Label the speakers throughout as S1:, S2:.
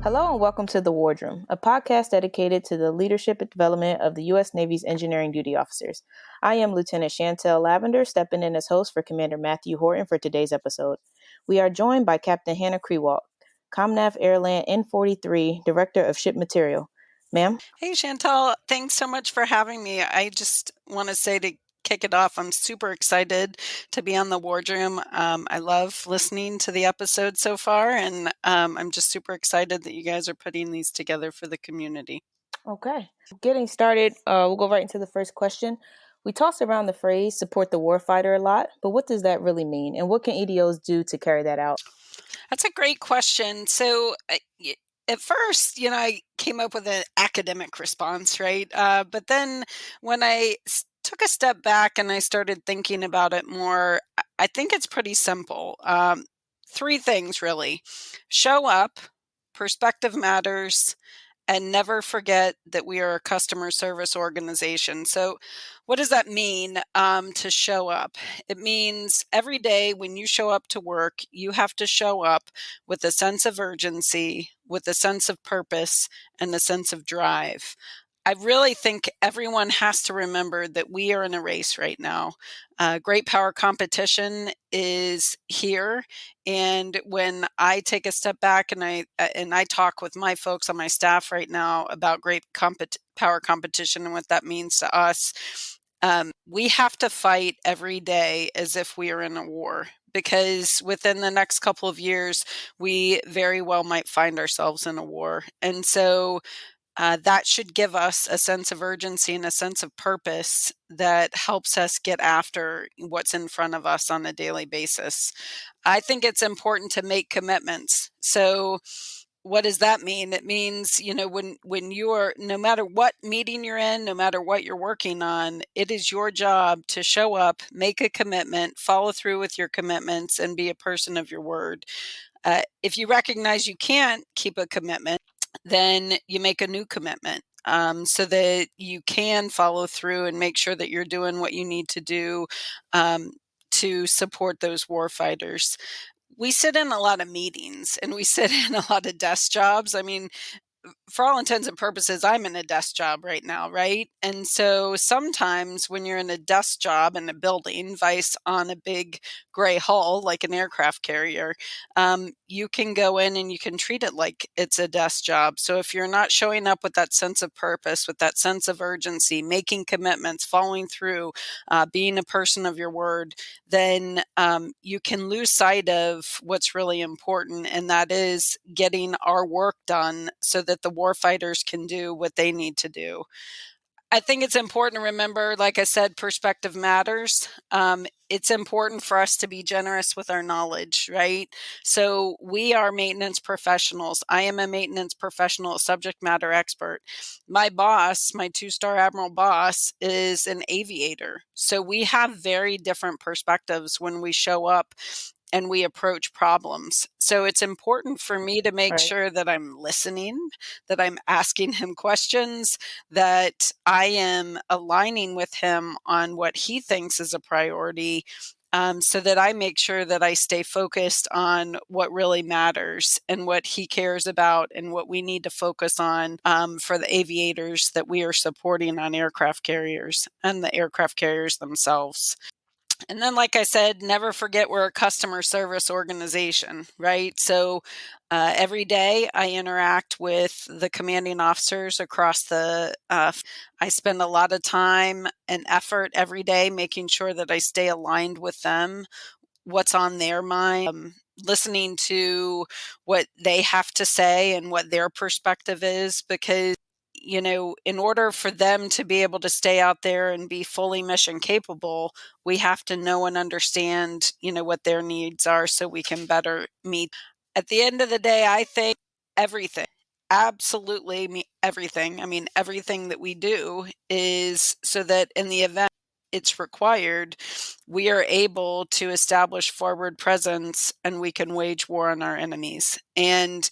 S1: Hello and welcome to The Wardroom, a podcast dedicated to the leadership and development of the U.S. Navy's engineering duty officers. I am Lieutenant Chantel Lavender, stepping in as host for Commander Matthew Horton for today's episode. We are joined by Captain Hannah Kriewaldt, ComNav AIRLANT N43, Director of Ship Material. Ma'am?
S2: Hey, Chantal, thanks so much for having me. I just want to say to kick it off, I'm super excited to be on the Wardroom. I love listening to the episode so far, and I'm just super excited that you guys are putting these together for the community.
S1: Okay. Getting started, we'll go right into the first question. We toss around the phrase support the warfighter a lot, but what does that really mean? And what can EDOs do to carry that out?
S2: That's a great question. So, at first, I came up with an academic response, right? But then when I took a step back and I started thinking about it more, I think it's pretty simple. Three things really: show up, perspective matters, and never forget that we are a customer service organization. So, what does that mean to show up? It means every day when you show up to work, you have to show up with a sense of urgency, with a sense of purpose, and a sense of drive. I really think everyone has to remember that we are in a race right now. Great power competition is here, and when I take a step back and I talk with my folks on my staff right now about great power competition and what that means to us, we have to fight every day as if we are in a war. Because within the next couple of years, we very well might find ourselves in a war. And so that should give us a sense of urgency and a sense of purpose that helps us get after what's in front of us on a daily basis. I think it's important to make commitments. So, what does that mean? It means, when you're, no matter what meeting you're in, no matter what you're working on, it is your job to show up, make a commitment, follow through with your commitments, and be a person of your word. If you recognize you can't keep a commitment, then you make a new commitment so that you can follow through and make sure that you're doing what you need to do to support those warfighters. We sit in a lot of meetings and we sit in a lot of desk jobs. I mean, for all intents and purposes, I'm in a desk job right now, right? And so sometimes when you're in a desk job in a building, vice on a big gray hull like an aircraft carrier, you can go in and you can treat it like it's a desk job. So if you're not showing up with that sense of purpose, with that sense of urgency, making commitments, following through, being a person of your word, then you can lose sight of what's really important, and that is getting our work done so that the warfighters can do what they need to do. I think it's important to remember, like I said, perspective matters. It's important for us to be generous with our knowledge, right? So we are maintenance professionals. I am a maintenance professional, subject matter expert. My boss, my two-star admiral boss, is an aviator. So we have very different perspectives when we show up and we approach problems. So it's important for me to make sure that I'm listening, that I'm asking him questions, that I am aligning with him on what he thinks is a priority, so that I make sure that I stay focused on what really matters and what he cares about and what we need to focus on for the aviators that we are supporting on aircraft carriers and the aircraft carriers themselves. And then, like I said, never forget we're a customer service organization, right? So every day I interact with the commanding officers across I spend a lot of time and effort every day making sure that I stay aligned with them, what's on their mind, listening to what they have to say and what their perspective is, because in order for them to be able to stay out there and be fully mission capable, we have to know and understand, what their needs are so we can better meet. At the end of the day, I think everything, absolutely everything. I mean, everything that we do is so that in the event it's required, we are able to establish forward presence and we can wage war on our enemies. And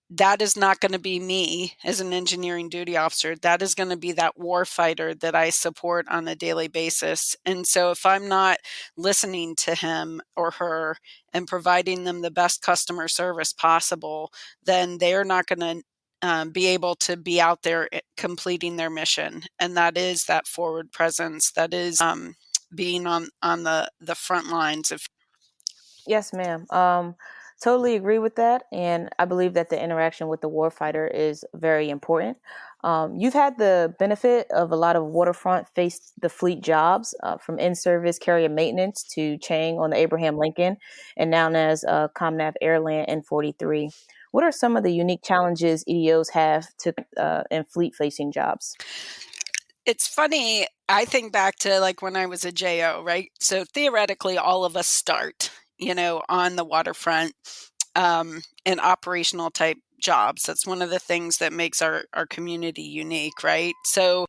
S2: that is not going to be me as an engineering duty officer. That is going to be that warfighter that I support on a daily basis. And so if I'm not listening to him or her and providing them the best customer service possible, then they're not going to be able to be out there completing their mission. And that is that forward presence. That is being on the front lines of.
S1: Yes, ma'am. Totally agree with that. And I believe that the interaction with the warfighter is very important. You've had the benefit of a lot of waterfront face the fleet jobs, from in-service carrier maintenance to Chang on the Abraham Lincoln, and now as ComNav AIRLANT N-43. What are some of the unique challenges EDOs have to in fleet-facing jobs?
S2: It's funny. I think back to like when I was a JO, right? So theoretically, all of us start, on the waterfront in operational type jobs. That's one of the things that makes our community unique, right? So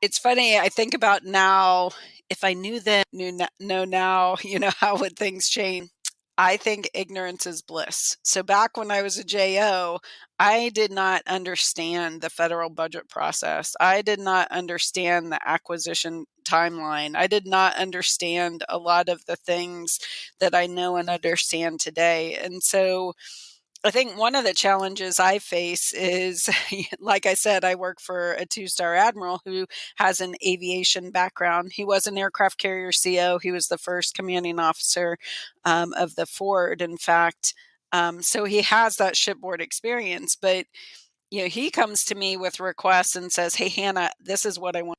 S2: it's funny. I think about now, if I knew then, know now, how would things change? I think ignorance is bliss. So back when I was a JO, I did not understand the federal budget process. I did not understand the acquisition timeline. I did not understand a lot of the things that I know and understand today. And so I think one of the challenges I face is, like I said, I work for a two-star admiral who has an aviation background. He was an aircraft carrier CO. He was the first commanding officer of the Ford, in fact. So he has that shipboard experience. But he comes to me with requests and says, "Hey, Hannah, this is what I want."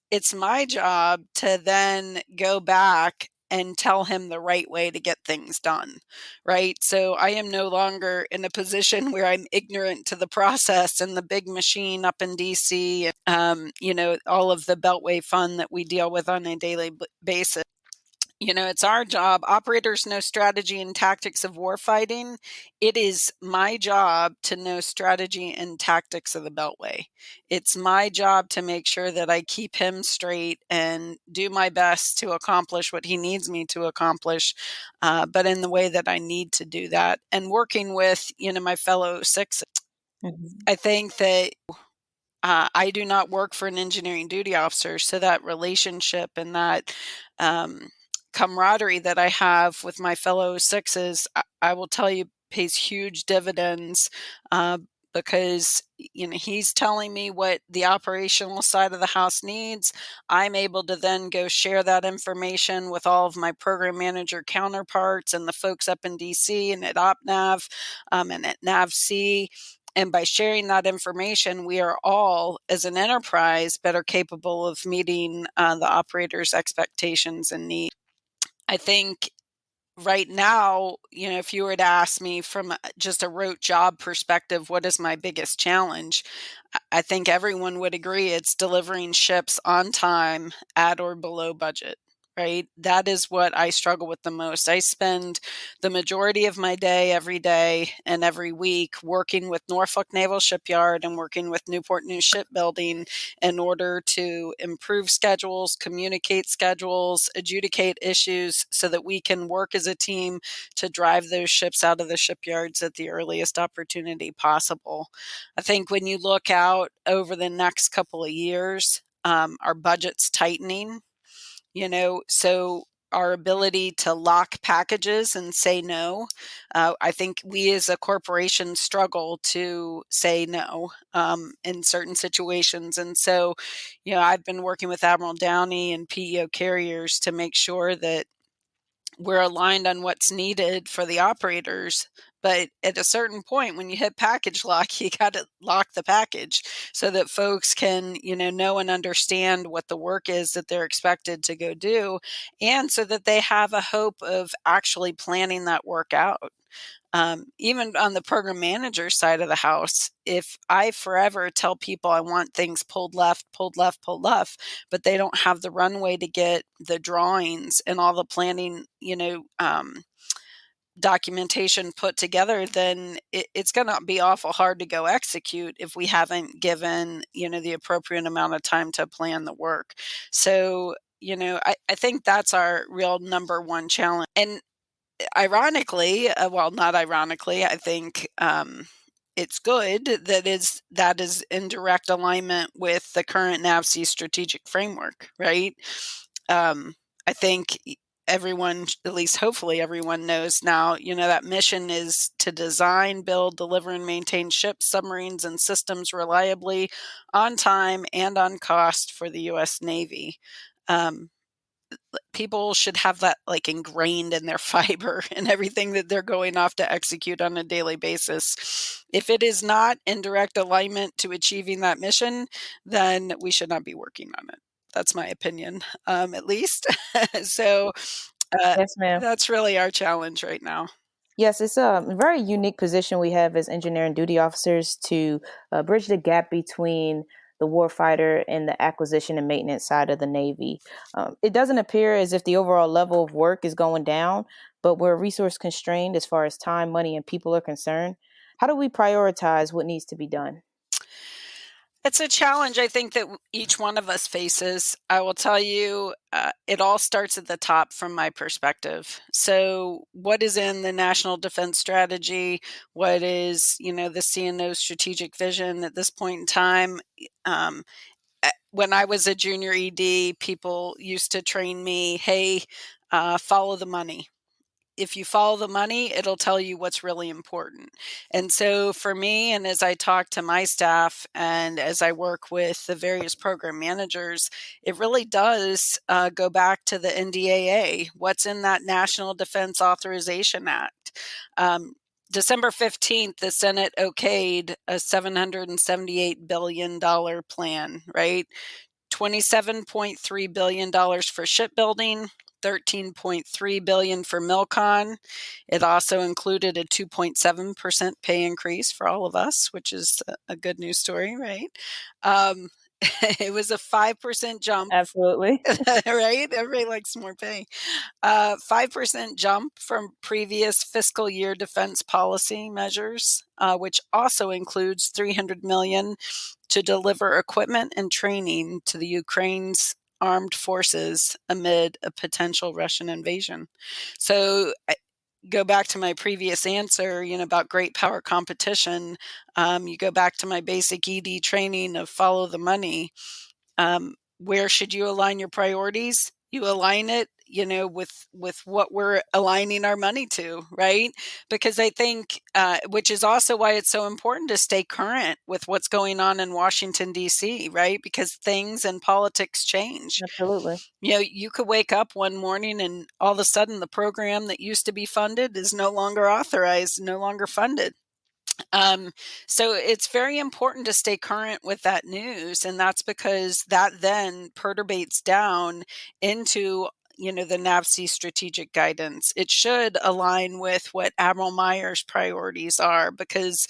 S2: It's my job to then go back and tell him the right way to get things done, right? So I am no longer in a position where I'm ignorant to the process and the big machine up in DC, all of the Beltway fund that we deal with on a daily basis. It's our job. Operators know strategy and tactics of warfighting. It is my job to know strategy and tactics of the Beltway. It's my job to make sure that I keep him straight and do my best to accomplish what he needs me to accomplish, but in the way that I need to do that. And working with, my fellow sixes,
S1: Mhm.
S2: I think that I do not work for an engineering duty officer, so that relationship and that um, camaraderie that I have with my fellow sixes, I will tell you, pays huge dividends, because he's telling me what the operational side of the house needs. I'm able to then go share that information with all of my program manager counterparts and the folks up in DC and at OpNav and at NavC. And by sharing that information, we are all, as an enterprise, better capable of meeting the operator's expectations and needs. I think right now, if you were to ask me from just a rote job perspective, what is my biggest challenge? I think everyone would agree it's delivering ships on time at or below budget. Right? That is what I struggle with the most. I spend the majority of my day, every day and every week, working with Norfolk Naval Shipyard and working with Newport News Shipbuilding in order to improve schedules, communicate schedules, adjudicate issues so that we can work as a team to drive those ships out of the shipyards at the earliest opportunity possible. I think when you look out over the next couple of years, our budget's tightening, so our ability to lock packages and say no. I think we as a corporation struggle to say no in certain situations. And so, I've been working with Admiral Downey and PEO carriers to make sure that we're aligned on what's needed for the operators. But at a certain point, when you hit package lock, you got to lock the package so that folks can, know and understand what the work is that they're expected to go do, and so that they have a hope of actually planning that work out. Even on the program manager side of the house, if I forever tell people I want things pulled left, pulled left, pulled left, but they don't have the runway to get the drawings and all the planning, documentation put together, then it's going to be awful hard to go execute if we haven't given, the appropriate amount of time to plan the work. So, I think that's our real number one challenge. And ironically, well, not ironically, I think it's good that is in direct alignment with the current NAVSEA strategic framework, right? I think everyone, at least hopefully everyone knows now, that mission is to design, build, deliver, and maintain ships, submarines, and systems reliably, on time, and on cost for the U.S. Navy. People should have that like ingrained in their fiber and everything that they're going off to execute on a daily basis. If it is not in direct alignment to achieving that mission, then we should not be working on it. That's my opinion, at least. So
S1: Yes, ma'am.
S2: that's really our challenge right now.
S1: Yes, it's a very unique position we have as engineering duty officers to bridge the gap between the warfighter and the acquisition and maintenance side of the Navy. It doesn't appear as if the overall level of work is going down, but we're resource constrained as far as time, money, and people are concerned. How do we prioritize what needs to be done?
S2: It's a challenge I think that each one of us faces. I will tell you, it all starts at the top from my perspective. So, what is in the National Defense Strategy? What is, the CNO strategic vision at this point in time? Um, when I was a junior ED, people used to train me, hey, follow the money. If you follow the money, it'll tell you what's really important. And so for me, and as I talk to my staff and as I work with the various program managers, it really does go back to the NDAA. What's in that National Defense Authorization Act? December 15th, the Senate okayed a $778 billion plan, right? $27.3 billion for shipbuilding, $13.3 billion for Milcon. It also included a 2.7% pay increase for all of us, which is a good news story, right? Um, it was a 5% jump,
S1: Absolutely.
S2: right? Everybody likes more pay. 5% jump from previous fiscal year defense policy measures, which also includes $300 million to deliver equipment and training to the Ukraine's armed forces amid a potential Russian invasion. So I go back to my previous answer, about great power competition. You go back to my basic ED training of follow the money. Where should you align your priorities? You align it, with what we're aligning our money to, right? Because I think, which is also why it's so important to stay current with what's going on in Washington D.C., right? Because things and politics change.
S1: Absolutely.
S2: You could wake up one morning and all of a sudden the program that used to be funded is no longer authorized, no longer funded. Um, so it's very important to stay current with that news. And that's because that then perturbates down into the NAVSEA strategic guidance. It should align with what Admiral Meyer's priorities are because,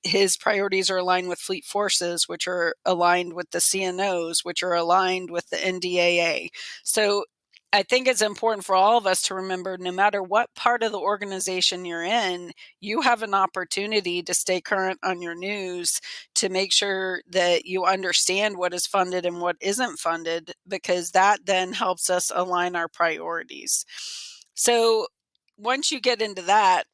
S2: his priorities are aligned with fleet forces, which are aligned with the CNOs, which are aligned with the NDAA. So I think it's important for all of us to remember no matter what part of the organization you're in, you have an opportunity to stay current on your news to make sure that you understand what is funded and what isn't funded, because that then helps us align our priorities. So once you get into that,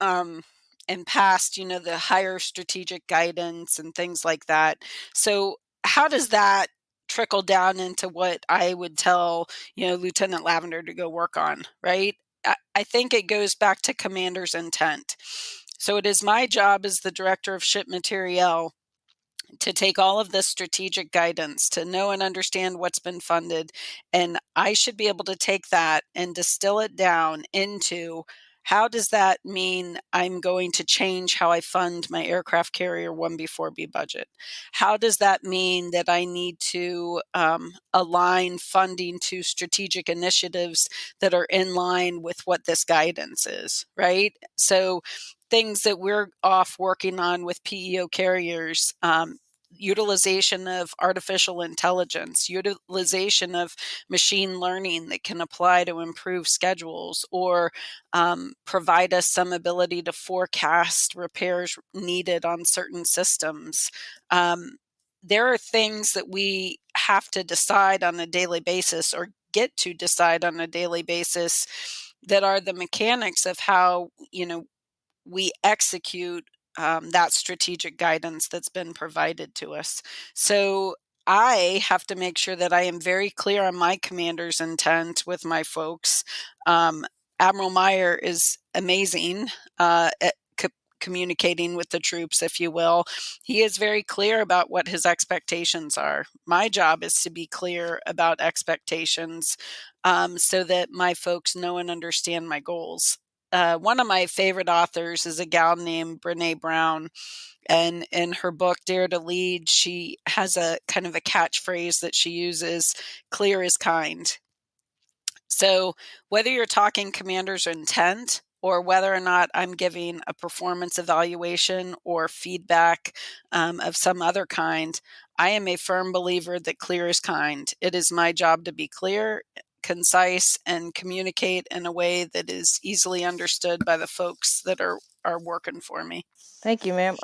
S2: and past, the higher strategic guidance and things like that. So how does that trickle down into what I would tell, Lieutenant Lavender to go work on, right? I think it goes back to commander's intent. So it is my job as the director of ship materiel to take all of this strategic guidance, to know and understand what's been funded. And I should be able to take that and distill it down into how does that mean I'm going to change how I fund my aircraft carrier 1B4B budget? How does that mean that I need to align funding to strategic initiatives that are in line with what this guidance is, right? So things that we're off working on with PEO carriers, utilization of artificial intelligence, utilization of machine learning that can apply to improve schedules or provide us some ability to forecast repairs needed on certain systems. There are things that we have to decide on a daily basis or get to decide on a daily basis that are the mechanics of how, we execute that strategic guidance that's been provided to us. So I have to make sure that I am very clear on my commander's intent with my folks. Um, Admiral Meyer is amazing at communicating with the troops, if you will. He is very clear about what his expectations are. My job is to be clear about expectations so that my folks know and understand my goals. One of my favorite authors is a gal named Brené Brown. And in her book, Dare to Lead, she has a kind of a catchphrase that she uses, clear is kind. So whether you're talking commander's intent or whether or not I'm giving a performance evaluation or feedback of some other kind, I am a firm believer that clear is kind. It is my job to be clear, concise, and communicate in a way that is easily understood by the folks that are working for me.
S1: Thank you, ma'am.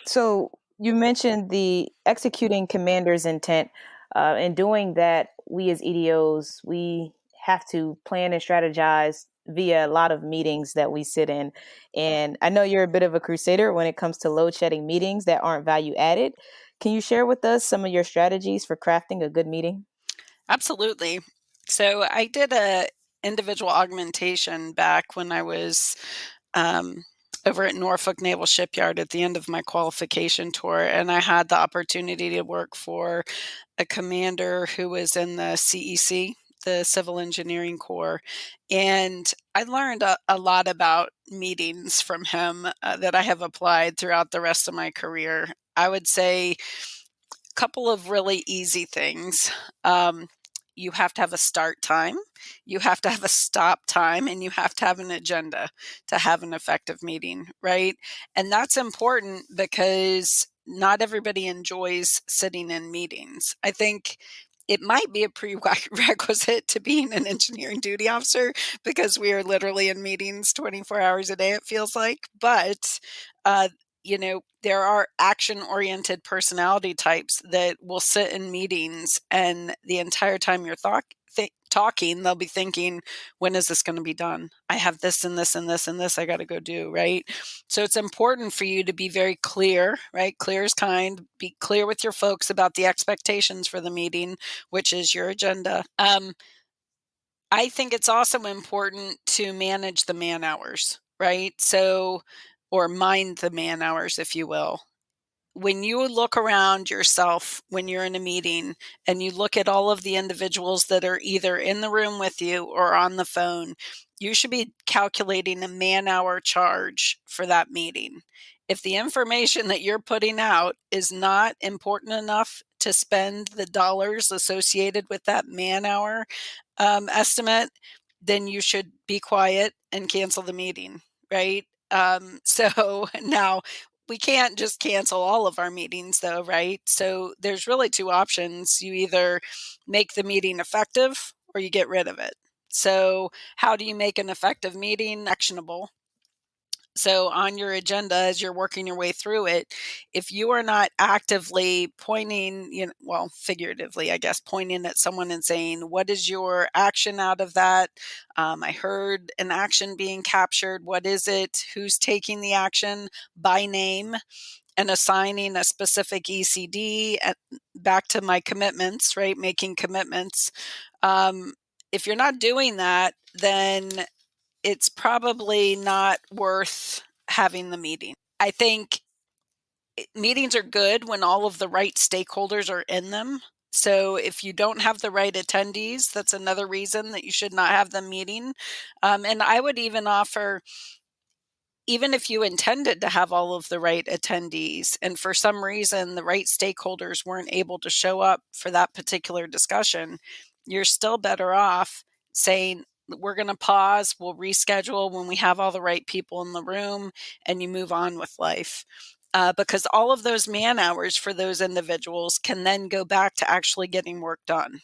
S1: So you mentioned the executing commander's intent. In doing that, we as EDOs, we have to plan and strategize via a lot of meetings that we sit in. And I know you're a bit of a crusader when it comes to load shedding meetings that aren't value added. Can you share with us some of your strategies for crafting a good meeting?
S2: Absolutely. So I did a individual augmentation back when I was um, over at Norfolk Naval Shipyard at the end of my qualification tour, and I had the opportunity to work for a commander who was in the CEC, the Civil Engineering Corps, and I learned a lot about meetings from him that I have applied throughout the rest of my career. I would say couple of really easy things. You have to have a start time, you have to have a stop time, and you have to have an agenda to have an effective meeting, right? And that's important because not everybody enjoys sitting in meetings. I think it might be a prerequisite to being an engineering duty officer because we are literally in meetings 24 hours a day, it feels like. But uh, there are action oriented personality types that will sit in meetings, and the entire time you're talking, they'll be thinking, when is this going to be done? I have this and this and this and this I got to go do, right? So it's important for you to be very clear, right? Clear is kind. Be clear with your folks about the expectations for the meeting, which is your agenda. I think it's also important to manage the man hours, right? So, or mind the man hours, if you will. When you look around yourself when you're in a meeting and you look at all of the individuals that are either in the room with you or on the phone, you should be calculating a man hour charge for that meeting. If the information that you're putting out is not important enough to spend the dollars associated with that man hour estimate, then you should be quiet and cancel the meeting, right? So now we can't just cancel all of our meetings though, right? So there's really two options. You either make the meeting effective or you get rid of it. So how do you make an effective meeting actionable? So on your agenda, as you're working your way through it, if you are not actively pointing, well, figuratively, I guess, pointing at someone and saying, what is your action out of that? I heard an action being captured. What is it? Who's taking the action by name? And assigning a specific ECD back to my commitments, right? Making commitments. If you're not doing that, then it's probably not worth having the meeting. I think meetings are good when all of the right stakeholders are in them. So if you don't have the right attendees, that's another reason that you should not have the meeting. And I would even offer, even if you intended to have all of the right attendees and for some reason the right stakeholders weren't able to show up for that particular discussion, you're still better off saying, we're going to pause, we'll reschedule when we have all the right people in the room, and you move on with life. Because all of those man hours for those individuals can then go back to actually getting work done.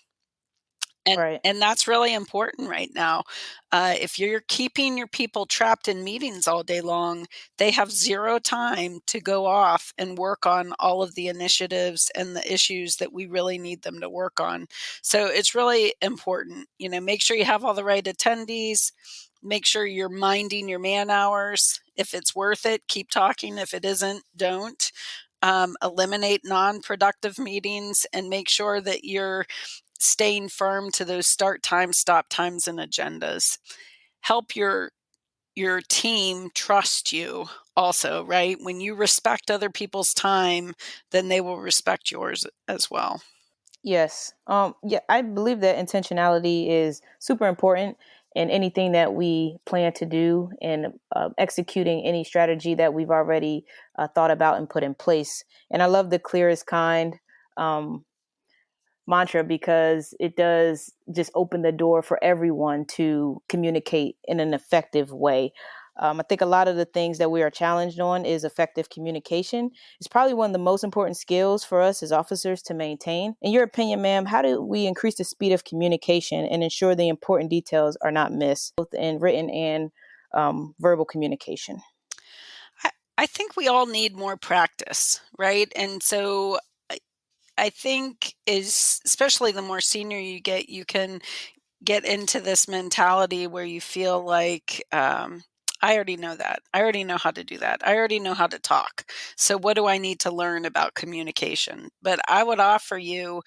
S1: Right.
S2: And that's really important right now. If you're keeping your people trapped in meetings all day long, they have zero time to go off and work on all of the initiatives and the issues that we really need them to work on. So it's really important, make sure you have all the right attendees, Make sure you're minding your man hours. If it's worth it, keep talking. If it isn't, don't. Eliminate non-productive meetings and make sure that you're staying firm to those start times, stop times, and agendas. Help your team trust you also, right? When you respect other people's time, then they will respect yours as well.
S1: Yes. Yeah, I believe that intentionality is super important in anything that we plan to do and executing any strategy that we've already thought about and put in place. And I love the clearest kind. Mantra because it does just open the door for everyone to communicate in an effective way. I think a lot of the things that we are challenged on is effective communication. It's probably one of the most important skills for us as officers to maintain. In your opinion, ma'am, how do we increase the speed of communication and ensure the important details are not missed, both in written and verbal communication?
S2: I think we all need more practice, right? And so I think is especially the more senior you get, you can get into this mentality where you feel like, I already know that. I already know how to do that. I already know how to talk. So what do I need to learn about communication? But I would offer you,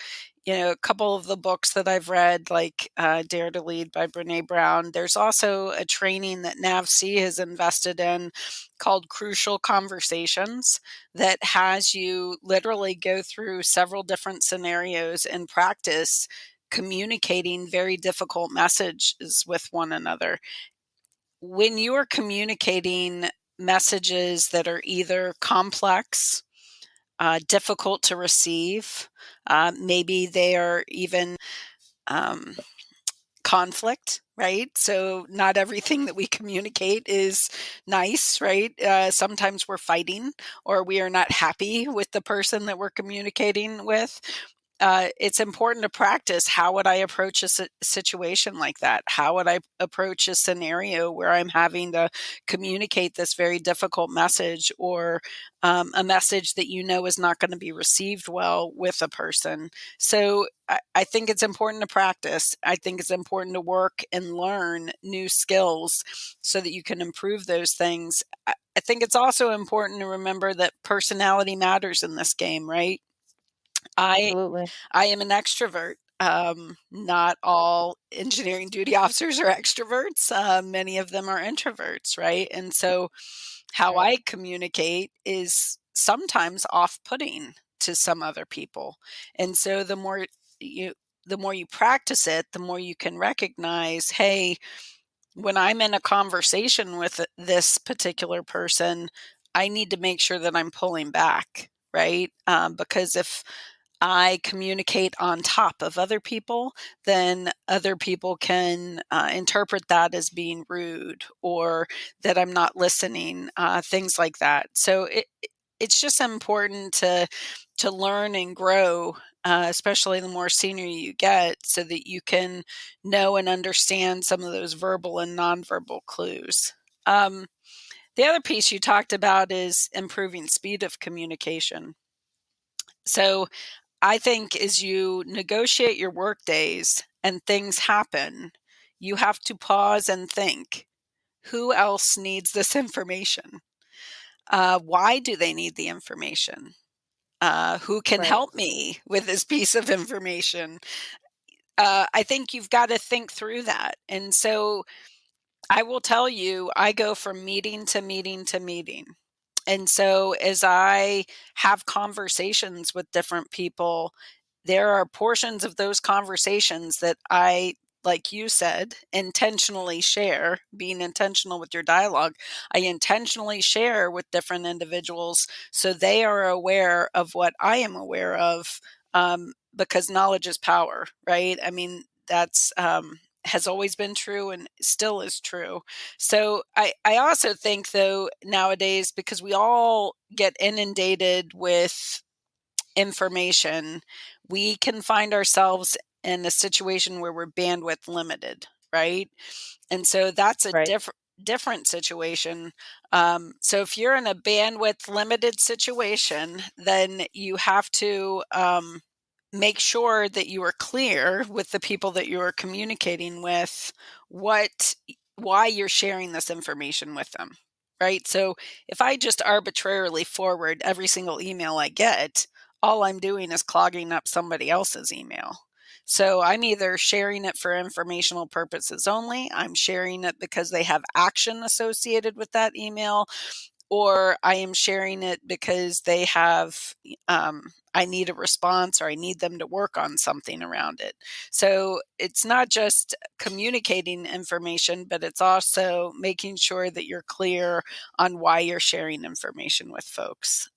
S2: a couple of the books that I've read, like Dare to Lead by Brené Brown. There's also a training that NAVC has invested in called Crucial Conversations that has you literally go through several different scenarios and practice communicating very difficult messages with one another. When you are communicating messages that are either complex, difficult to receive, maybe they are even um, conflict, right? So not everything that we communicate is nice, right? Sometimes we're fighting or we are not happy with the person that we're communicating with. It's important to practice. How would I approach a situation like that? How would I approach a scenario where I'm having to communicate this very difficult message or a message that is not going to be received well with a person? So I think it's important to practice. I think it's important to work and learn new skills so that you can improve those things. I think it's also important to remember that personality matters in this game, right? I
S1: Absolutely.
S2: I am an extrovert. Not all engineering duty officers are extroverts. Many of them are introverts, right? And so, how
S1: Right.
S2: I communicate is sometimes off-putting to some other people. And so, you the more you practice it, the more you can recognize, hey, when I'm in a conversation with this particular person, I need to make sure that I'm pulling back, right? Because if I communicate on top of other people, then other people can interpret that as being rude or that I'm not listening, things like that. So it's just important to learn and grow, especially the more senior you get, so that you can know and understand some of those verbal and nonverbal clues. Um, the other piece you talked about is improving speed of communication. So I think as you negotiate your work days and things happen, you have to pause and think, who else needs this information? Why do they need the information? Who can
S1: Right.
S2: help me with this piece of information? I think you've got to think through that. And so I will tell you, I go from meeting to meeting to meeting. And so as I have conversations with different people, there are portions of those conversations that I, like you said, intentionally share, being intentional with your dialogue. I intentionally share with different individuals so they are aware of what I am aware of, because knowledge is power, right? I mean, that's has always been true and still is true. So I also think though nowadays, because we all get inundated with information, we can find ourselves in a situation where we're bandwidth limited, right? And so that's a
S1: Right.
S2: different situation. So if you're in a bandwidth limited situation, then you have to make sure that you are clear with the people that you are communicating with what why you're sharing this information with them, right? So if I just arbitrarily forward every single email I get, all I'm doing is clogging up somebody else's email. So I'm either sharing it for informational purposes only, I'm sharing it because they have action associated with that email, or I am sharing it because they have, I need a response or I need them to work on something around it. So it's not just communicating information, but it's also making sure that you're clear on why you're sharing information with folks.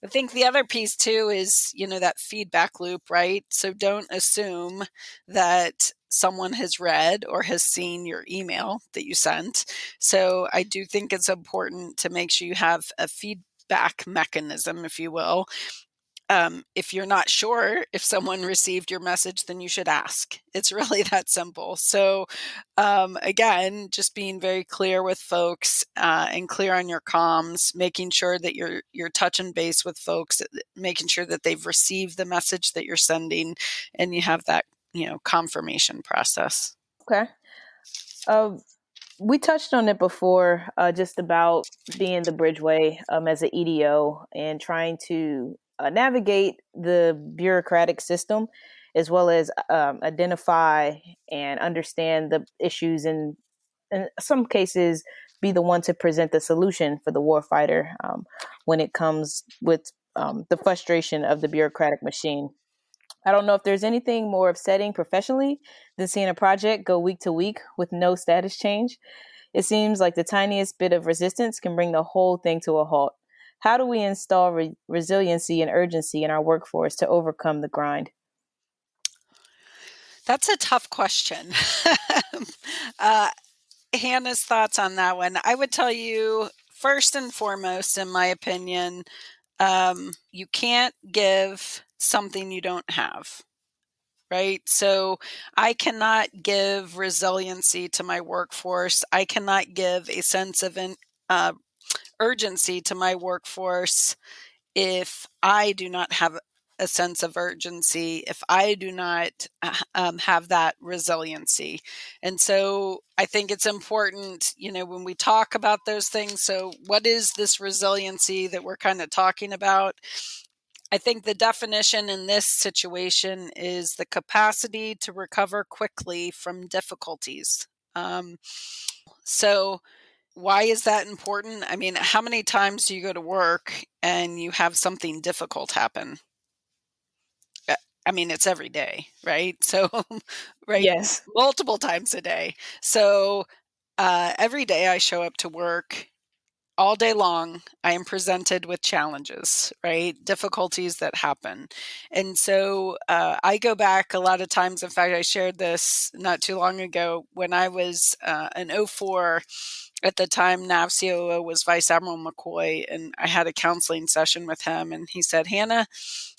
S2: I think the other piece too is, that feedback loop, right? So don't assume that someone has read or has seen your email that you sent. So I do think it's important to make sure you have a feedback mechanism, if you will. If you're not sure if someone received your message, then you should ask. It's really that simple. So, again, just being very clear with folks and clear on your comms, making sure that you're touching base with folks, making sure that they've received the message that you're sending, and you have that confirmation process.
S1: Okay. Uh, we touched on it before, just about being the bridgeway as an EDO and trying to navigate the bureaucratic system, as well as identify and understand the issues, and in some cases, be the one to present the solution for the warfighter when it comes with the frustration of the bureaucratic machine. I don't know if there's anything more upsetting professionally than seeing a project go week to week with no status change. It seems like the tiniest bit of resistance can bring the whole thing to a halt. How do we install resiliency and urgency in our workforce to overcome the grind?
S2: That's a tough question. uh, Hannah's thoughts on that one. I would tell you, first and foremost, in my opinion, you can't give something you don't have, right? So I cannot give resiliency to my workforce. I cannot give a sense of uh, urgency to my workforce if I do not have a sense of urgency, if I do not have that resiliency. And so I think it's important, when we talk about those things. So, what is this resiliency that we're kind of talking about? I think the definition in this situation is the capacity to recover quickly from difficulties. So, why is that important? I mean, how many times do you go to work and you have something difficult happen? I mean, it's every day, right? So, right,
S1: Yes,
S2: multiple times a day. So, every day I show up to work, all day long, I am presented with challenges, right? Difficulties that happen. And so I go back a lot of times. In fact, I shared this not too long ago when I was an '04. At the time, NAV COO was Vice Admiral McCoy, and I had a counseling session with him. And he said, Hannah,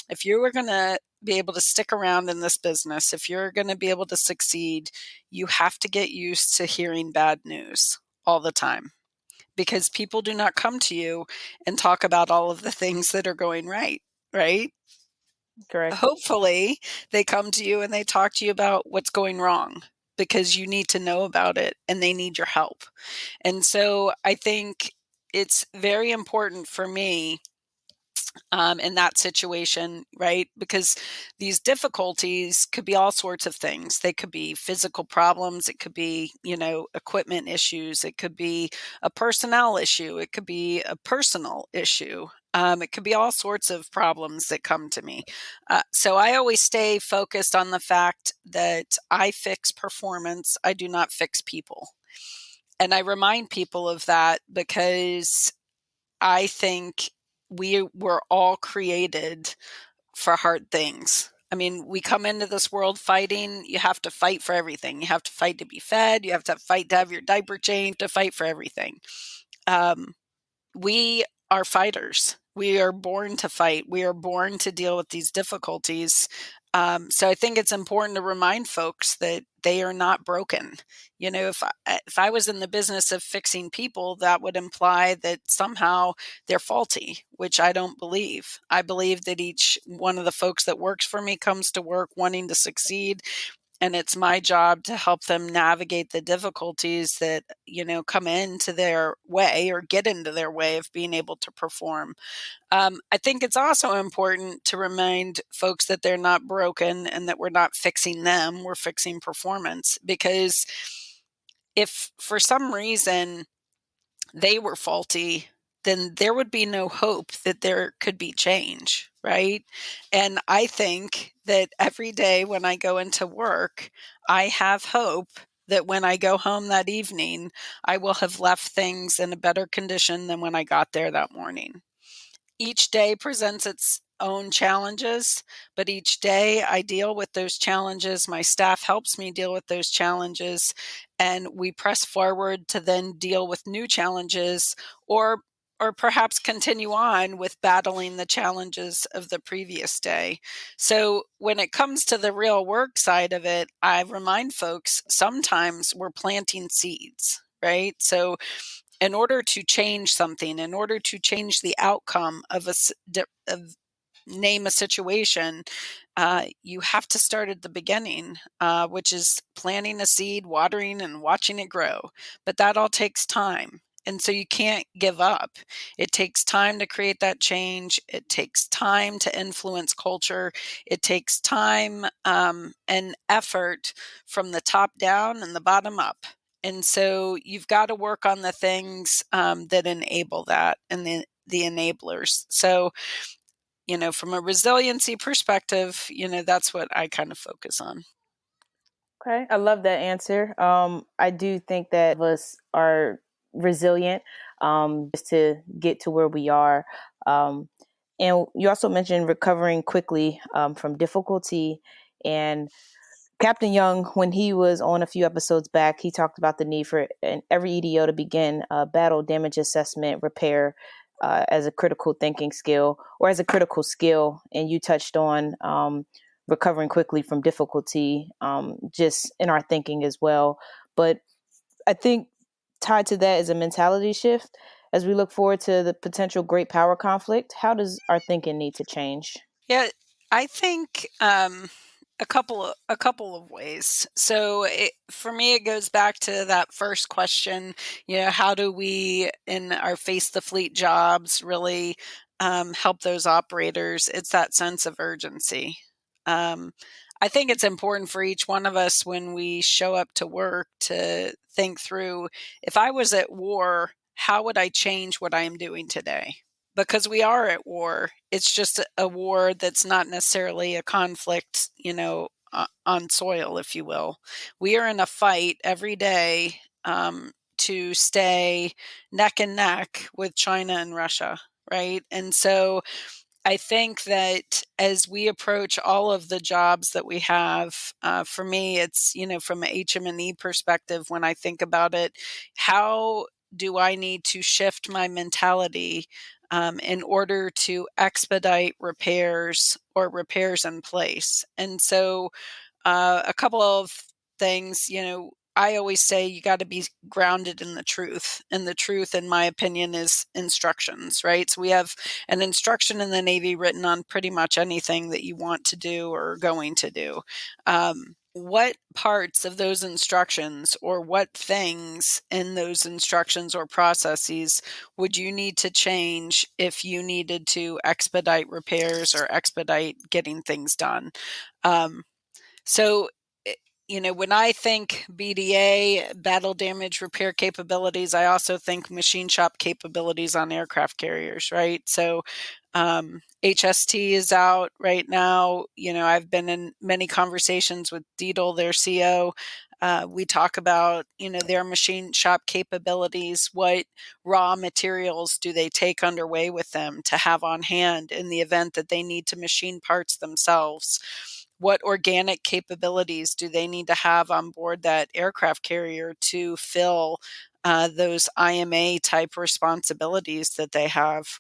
S2: if you were going to be able to stick around in this business, if you're going to be able to succeed, you have to get used to hearing bad news all the time, because people do not come to you and talk about all of the things that are going right, right?
S1: correct.
S2: Hopefully, they come to you and they talk to you about what's going wrong because you need to know about it and they need your help. And so I think it's very important for me in that situation, right? Because these difficulties could be all sorts of things. They could be physical problems, it could be, equipment issues, it could be a personnel issue, it could be a personal issue. It could be all sorts of problems that come to me. So I always stay focused on the fact that I fix performance, I do not fix people. And I remind people of that because I think we were all created for hard things. I mean, we come into this world fighting. You have to fight for everything. You have to fight to be fed. You have to fight to have your diaper changed, to fight for everything. Um, we are fighters. We are born to fight. We are born to deal with these difficulties. So I think it's important to remind folks that they are not broken. If I was in the business of fixing people, that would imply that somehow they're faulty, which I don't believe. I believe that each one of the folks that works for me comes to work wanting to succeed. And it's my job to help them navigate the difficulties that, come into their way or get into their way of being able to perform. I think it's also important to remind folks that they're not broken and that we're not fixing them, we're fixing performance. Because if for some reason they were faulty, then there would be no hope that there could be change, right? And I think that every day when I go into work, I have hope that when I go home that evening, I will have left things in a better condition than when I got there that morning. Each day presents its own challenges, but each day I deal with those challenges. My staff helps me deal with those challenges, and we press forward to then deal with new challenges or perhaps continue on with battling the challenges of the previous day. So when it comes to the real work side of it, I remind folks sometimes we're planting seeds, right? So in order to change something, in order to change the outcome of name a situation, you have to start at the beginning, which is planting a seed, watering, and watching it grow. But that all takes time. And so you can't give up. It takes time to create that change. It takes time to influence culture. It takes time and effort from the top down and the bottom up. And so you've got to work on the things that enable that and the enablers. So, from a resiliency perspective, that's what I kind of focus on.
S1: Okay, I love that answer. I do think that of us are resilient just to get to where we are. And you also mentioned recovering quickly from difficulty. And Captain Young, when he was on a few episodes back, he talked about the need for every EDO to begin battle damage assessment repair as a critical thinking skill or as a critical skill. And you touched on recovering quickly from difficulty just in our thinking as well. But I think tied to that is a mentality shift. As we look forward to the potential great power conflict, how does our thinking need to change?
S2: Yeah, I think a couple of ways. So for me, it goes back to that first question. How do we in our face the fleet jobs really help those operators? It's that sense of urgency. Um, I think it's important for each one of us when we show up to work to think through, if I was at war, how would I change what I am doing today? Because we are at war. It's just a war that's not necessarily a conflict, on soil, if you will. We are in a fight every day to stay neck and neck with China and Russia, right? And so I think that as we approach all of the jobs that we have, for me, it's, from an HM&E perspective, when I think about it, how do I need to shift my mentality in order to expedite repairs or repairs in place? And so a couple of things, I always say you got to be grounded in the truth. And the truth, in my opinion, is instructions, right? So we have an instruction in the Navy written on pretty much anything that you want to do or are going to do. What parts of those instructions or what things in those instructions or processes would you need to change if you needed to expedite repairs or expedite getting things done? So, when I think BDA, battle damage repair capabilities, I also think machine shop capabilities on aircraft carriers, right? So, HST is out right now. I've been in many conversations with Deedle, their CO. We talk about, their machine shop capabilities. What raw materials do they take underway with them to have on hand in the event that they need to machine parts themselves? What organic capabilities do they need to have on board that aircraft carrier to fill those IMA type responsibilities that they have?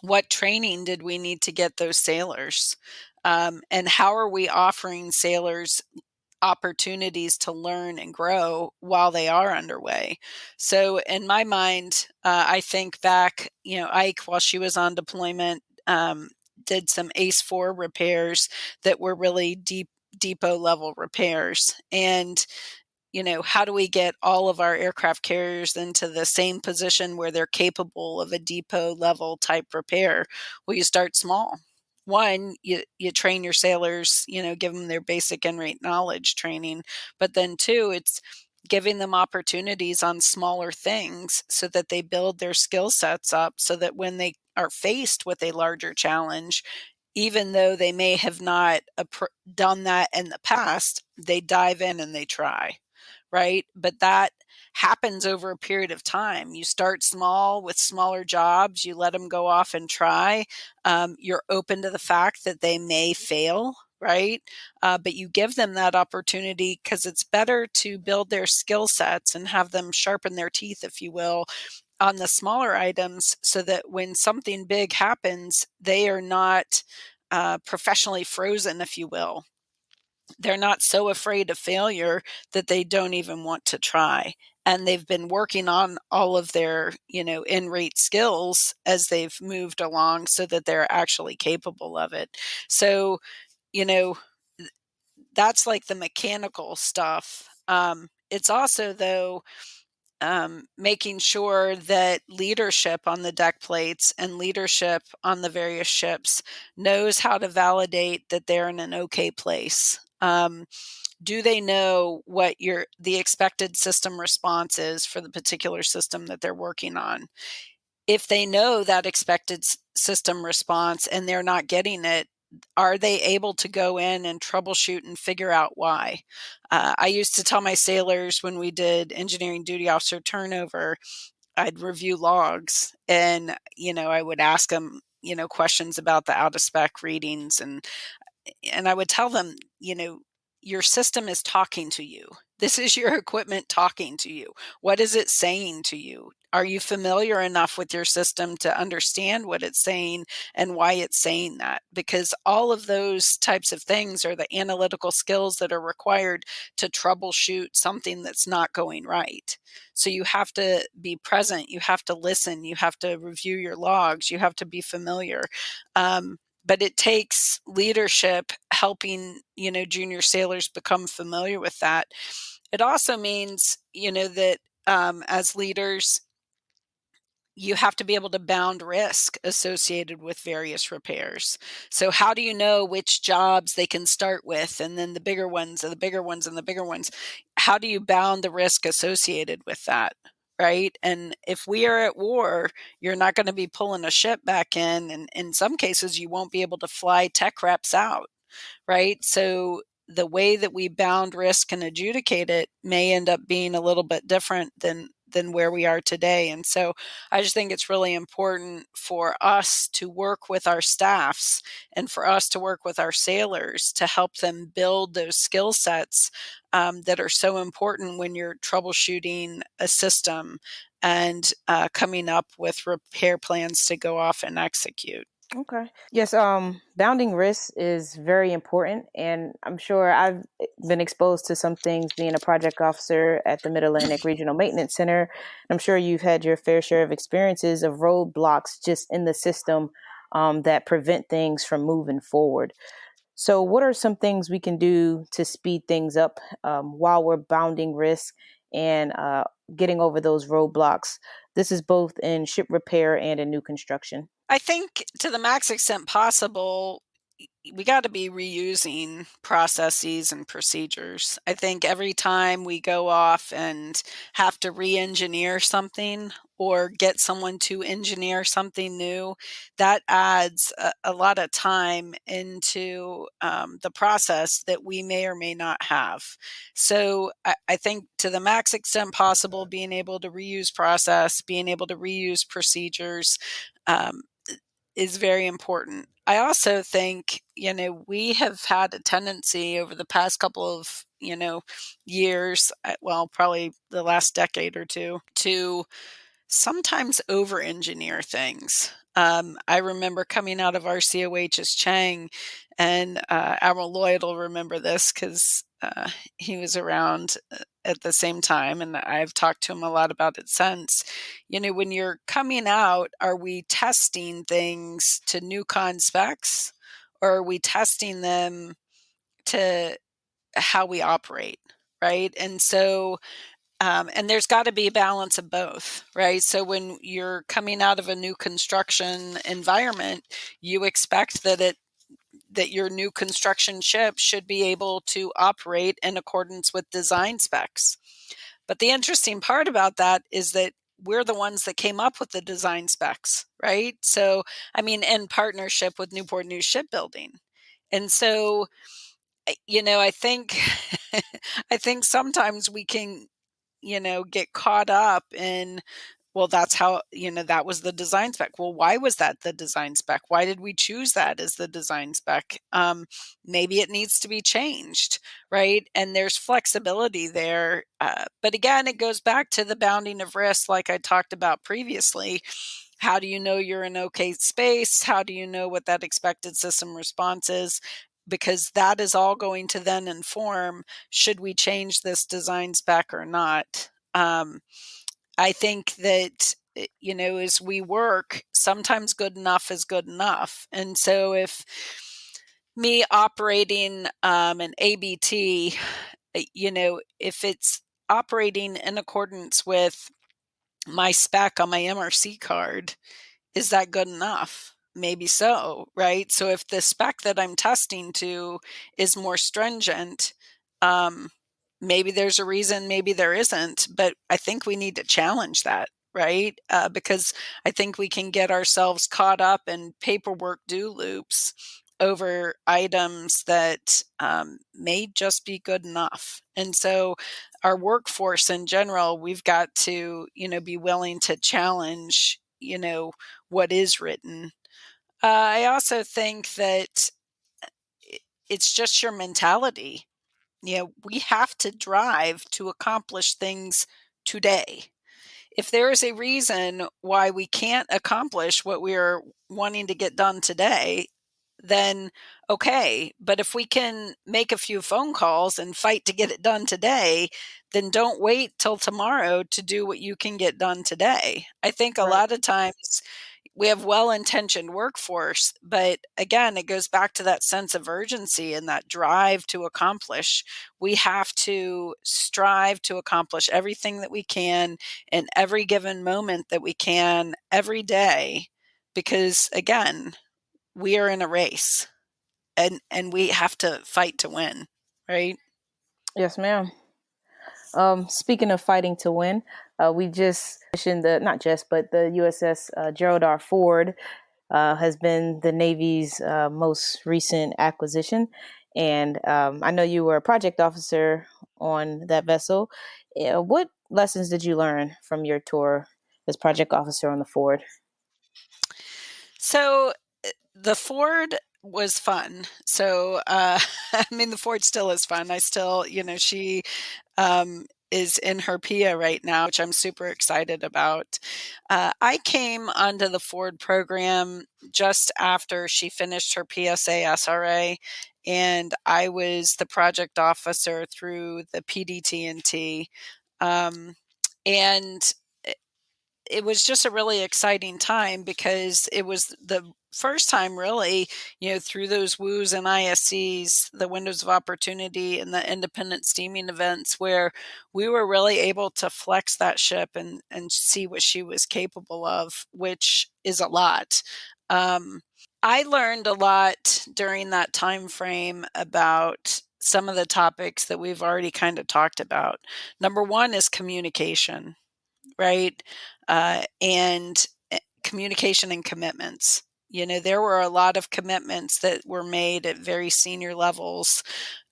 S2: What training did we need to get those sailors? And how are we offering sailors opportunities to learn and grow while they are underway? So in my mind, I think back, Ike, while she was on deployment, did some ACE 4 repairs that were really deep depot level repairs. And how do we get all of our aircraft carriers into the same position where they're capable of a depot level type repair? Well, you start small. One, you train your sailors, give them their basic en route knowledge training. But then two, it's giving them opportunities on smaller things so that they build their skill sets up so that when they are faced with a larger challenge, even though they may have not done that in the past, they dive in and they try, right? But that happens over a period of time. You start small with smaller jobs, you let them go off and try. You're open to the fact that they may fail, right? But you give them that opportunity because it's better to build their skill sets and have them sharpen their teeth, if you will, on the smaller items so that when something big happens, they are not professionally frozen, if you will. They're not so afraid of failure that they don't even want to try. And they've been working on all of their, in rate skills as they've moved along so that they're actually capable of it. So, you know, that's like the mechanical stuff. It's also, though, making sure that leadership on the deck plates and leadership on the various ships knows how to validate that they're in an okay place. Do they know what the expected system response is for the particular system that they're working on? If they know that expected system response and they're not getting it, are they able to go in and troubleshoot and figure out why? I used to tell my sailors when we did engineering duty officer turnover, I'd review logs and, I would ask them, questions about the out of spec readings and I would tell them, your system is talking to you. This is your equipment talking to you. What is it saying to you? Are you familiar enough with your system to understand what it's saying and why it's saying that? Because all of those types of things are the analytical skills that are required to troubleshoot something that's not going right. So you have to be present, you have to listen, you have to review your logs, you have to be familiar. But it takes leadership helping, junior sailors become familiar with that. It also means, that as leaders, you have to be able to bound risk associated with various repairs. So how do you know which jobs they can start with and then the bigger ones and the bigger ones and the bigger ones? How do you bound the risk associated with that? Right. And if we are at war, you're not going to be pulling a ship back in. And in some cases, you won't be able to fly tech reps out. Right. So the way that we bound risk and adjudicate it may end up being a little bit different than where we are today. And so I just think it's really important for us to work with our staffs and for us to work with our sailors to help them build those skill sets that are so important when you're troubleshooting a system and coming up with repair plans to go off and execute.
S1: Okay. Yes, bounding risks is very important. And I'm sure I've been exposed to some things being a project officer at the Mid Atlantic Regional Maintenance Center. I'm sure you've had your fair share of experiences of roadblocks just in the system that prevent things from moving forward. So, what are some things we can do to speed things up while we're bounding risk and getting over those roadblocks? This is both in ship repair and in new construction.
S2: I think to the max extent possible, we got to be reusing processes and procedures. I think every time we go off and have to re-engineer something or get someone to engineer something new, that adds a lot of time into the process that we may or may not have. So I think to the max extent possible, being able to reuse process, being able to reuse procedures, um, is very important. I also think, we have had a tendency over the past couple of, years, well, probably the last decade or two, to sometimes over engineer things. I remember coming out of RCOH's Chang, and Admiral Lloyd will remember this because he was around at the same time, and I've talked to him a lot about it since. When you're coming out, are we testing things to new con specs, or are we testing them to how we operate, right? And so, and there's got to be a balance of both, right? So when you're coming out of a new construction environment, you expect that your new construction ship should be able to operate in accordance with design specs. But the interesting part about that is that we're the ones that came up with the design specs, right? So, I mean, in partnership with Newport News Shipbuilding. And so, I think I think sometimes we can, get caught up in, well, that's how, that was the design spec. Well, why was that the design spec? Why did we choose that as the design spec? Maybe it needs to be changed, right? And there's flexibility there. But again, it goes back to the bounding of risk, like I talked about previously. How do you know you're in okay space? How do you know what that expected system response is? Because that is all going to then inform, should we change this design spec or not? I think that, as we work, sometimes good enough is good enough. And so if me operating an ABT, if it's operating in accordance with my spec on my MRC card, is that good enough? Maybe so, right? So if the spec that I'm testing to is more stringent, um, maybe there's a reason, maybe there isn't, but I think we need to challenge that, right? Because I think we can get ourselves caught up in paperwork do loops over items that may just be good enough. And so our workforce in general, we've got to, be willing to challenge, what is written. I also think that it's just your mentality. We have to drive to accomplish things today. If there is a reason why we can't accomplish what we are wanting to get done today, then okay. But if we can make a few phone calls and fight to get it done today, then don't wait till tomorrow to do what you can get done today. I think a
S1: Right.
S2: lot of times we have well-intentioned workforce, but again, it goes back to that sense of urgency and that drive to accomplish. We have to strive to accomplish everything that we can in every given moment that we can every day, because again, we are in a race, and we have to fight to win, right?
S1: Yes, ma'am. Speaking of fighting to win, we just mentioned not just, but the USS Gerald R Ford has been the Navy's most recent acquisition. And I know you were a project officer on that vessel. What lessons did you learn from your tour as project officer on the Ford?
S2: So the Ford was fun. So, I mean, the Ford still is fun. I still, she is in her PIA right now, which I'm super excited about. I came onto the Ford program just after she finished her PSA SRA, and I was the project officer through the PDT&T. And it was just a really exciting time because it was the first time really, through those WOOs and ISCs, the windows of opportunity and the independent steaming events, where we were really able to flex that ship and see what she was capable of, which is a lot. I learned a lot during that time frame about some of the topics that we've already kind of talked about. Number one is communication, right? And communication and commitments. There were a lot of commitments that were made at very senior levels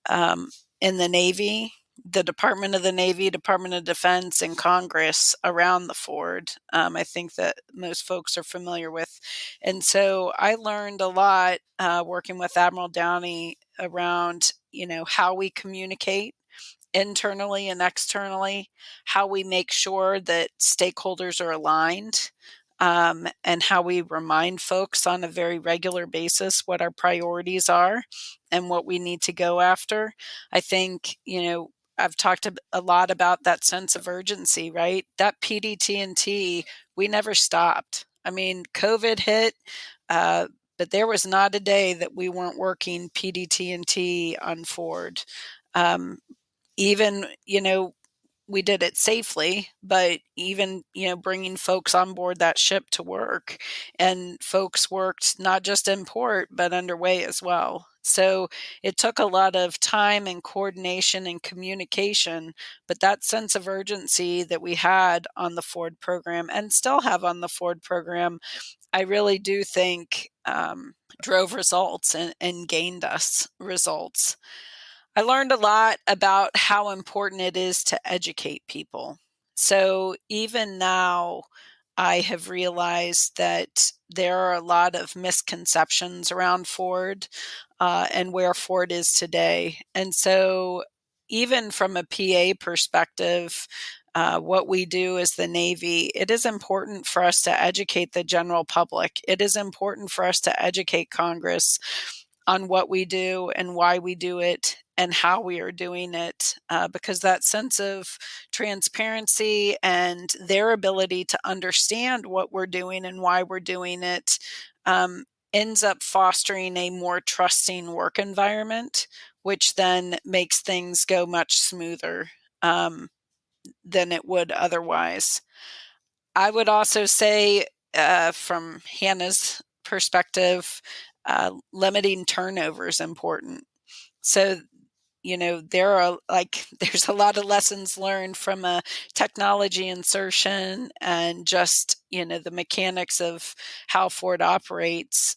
S2: in the Navy, the Department of the Navy, Department of Defense, and Congress around the Ford. I think that most folks are familiar with. And so I learned a lot working with Admiral Downey around, how we communicate internally and externally, how we make sure that stakeholders are aligned, and how we remind folks on a very regular basis what our priorities are and what we need to go after. I think, I've talked a lot about that sense of urgency, right? That PDT&T, we never stopped. I mean, COVID hit, but there was not a day that we weren't working PDT&T on Ford. Even, we did it safely, but even, bringing folks on board that ship to work, and folks worked not just in port, but underway as well. So it took a lot of time and coordination and communication, but that sense of urgency that we had on the Ford program and still have on the Ford program, I really do think drove results and gained us results. I learned a lot about how important it is to educate people. So even now, I have realized that there are a lot of misconceptions around Ford and where Ford is today. And so, even from a PA perspective, what we do as the Navy, it is important for us to educate the general public. It is important for us to educate Congress on what we do and why we do it and how we are doing it, because that sense of transparency and their ability to understand what we're doing and why we're doing it ends up fostering a more trusting work environment, which then makes things go much smoother than it would otherwise. I would also say, from Hannah's perspective, limiting turnover is important. So, there are there's a lot of lessons learned from a technology insertion and just, the mechanics of how Ford operates.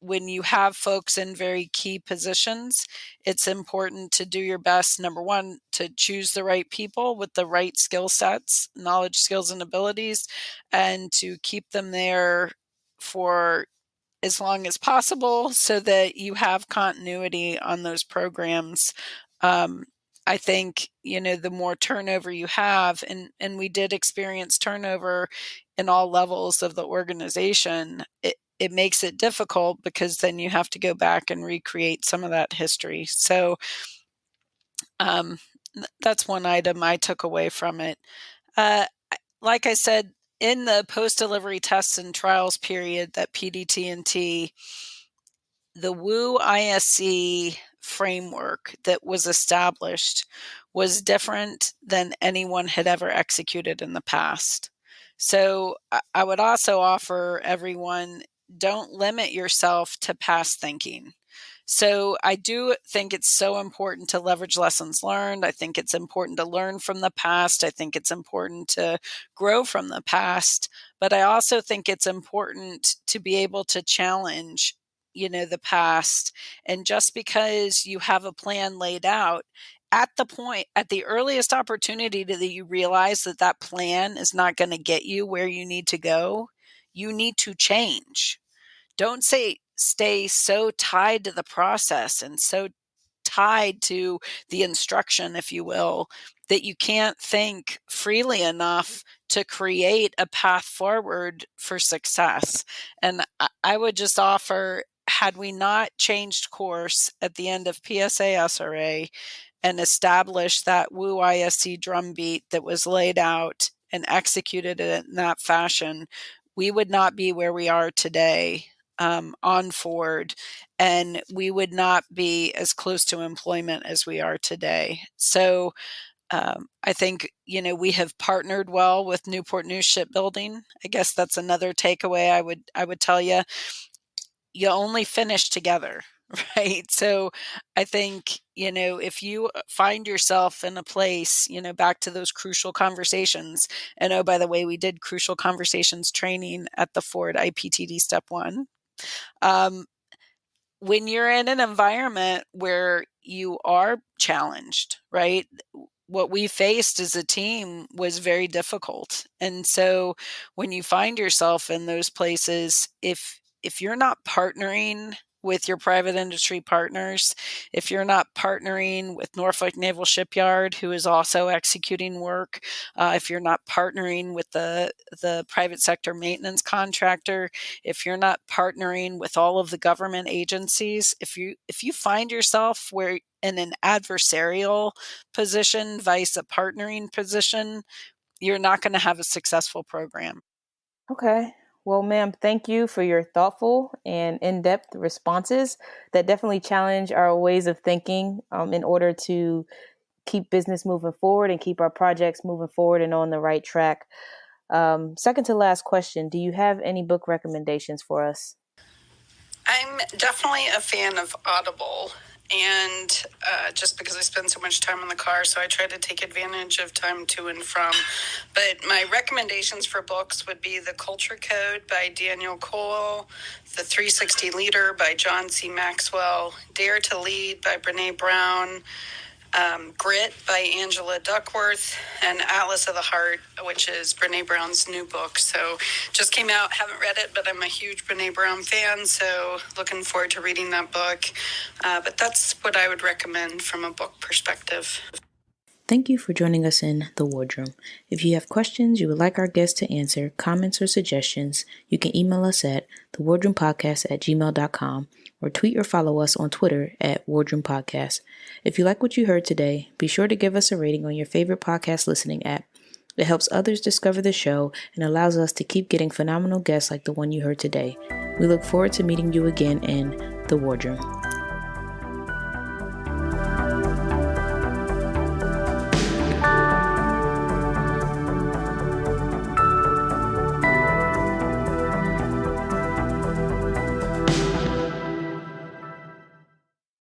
S2: When you have folks in very key positions, it's important to do your best, number one, to choose the right people with the right skill sets, knowledge, skills, and abilities, and to keep them there for as long as possible so that you have continuity on those programs. I think, the more turnover you have, and we did experience turnover in all levels of the organization, it makes it difficult because then you have to go back and recreate some of that history. So that's one item I took away from it. Uh, like I said, in the post-delivery tests and trials period that PDT&T, the WU ISC framework that was established was different than anyone had ever executed in the past. So I would also offer everyone, don't limit yourself to past thinking. So I do think it's so important to leverage lessons learned. I think it's important to learn from the past. I think it's important to grow from the past. But I also think it's important to be able to challenge, the past. And just because you have a plan laid out, at the earliest opportunity that you realize that that plan is not going to get you where you need to go, you need to change. Don't stay so tied to the process and so tied to the instruction, if you will, that you can't think freely enough to create a path forward for success. And I would just offer, had we not changed course at the end of PSA SRA and established that WU ISC drumbeat that was laid out and executed it in that fashion, we would not be where we are today on Ford, and we would not be as close to employment as we are today. So I think, we have partnered well with Newport News Shipbuilding. I guess that's another takeaway I would tell you. You only finish together, right? So I think, if you find yourself in a place, back to those crucial conversations, and oh, by the way, we did crucial conversations training at the Ford IPTD Step 1. When you're in an environment where you are challenged, right? What we faced as a team was very difficult. And so when you find yourself in those places, if you're not partnering with your private industry partners, if you're not partnering with Norfolk Naval Shipyard, who is also executing work, if you're not partnering with the private sector maintenance contractor, if you're not partnering with all of the government agencies, if you find yourself where in an adversarial position vice a partnering position, you're not going to have a successful program.
S1: Okay. Well, ma'am, thank you for your thoughtful and in-depth responses that definitely challenge our ways of thinking in order to keep business moving forward and keep our projects moving forward and on the right track. Second to last question, do you have any book recommendations for us?
S2: I'm definitely a fan of Audible, and just because I spend so much time in the car, so I try to take advantage of time to and from. But my recommendations for books would be The Culture Code by Daniel Coyle, The 360 Leader by John C. Maxwell, Dare to Lead by Brené Brown, Grit by Angela Duckworth, and Atlas of the Heart, which is Brené Brown's new book. So just came out, haven't read it, but I'm a huge Brené Brown fan, so looking forward to reading that book. But that's what I would recommend from a book perspective.
S1: Thank you for joining us in The Wardroom. If you have questions you would like our guests to answer, comments, or suggestions, you can email us at thewardroompodcast@gmail.com or tweet or follow us on Twitter at Wardroom Podcast. If you like what you heard today, be sure to give us a rating on your favorite podcast listening app. It helps others discover the show and allows us to keep getting phenomenal guests like the one you heard today. We look forward to meeting you again in The Wardroom.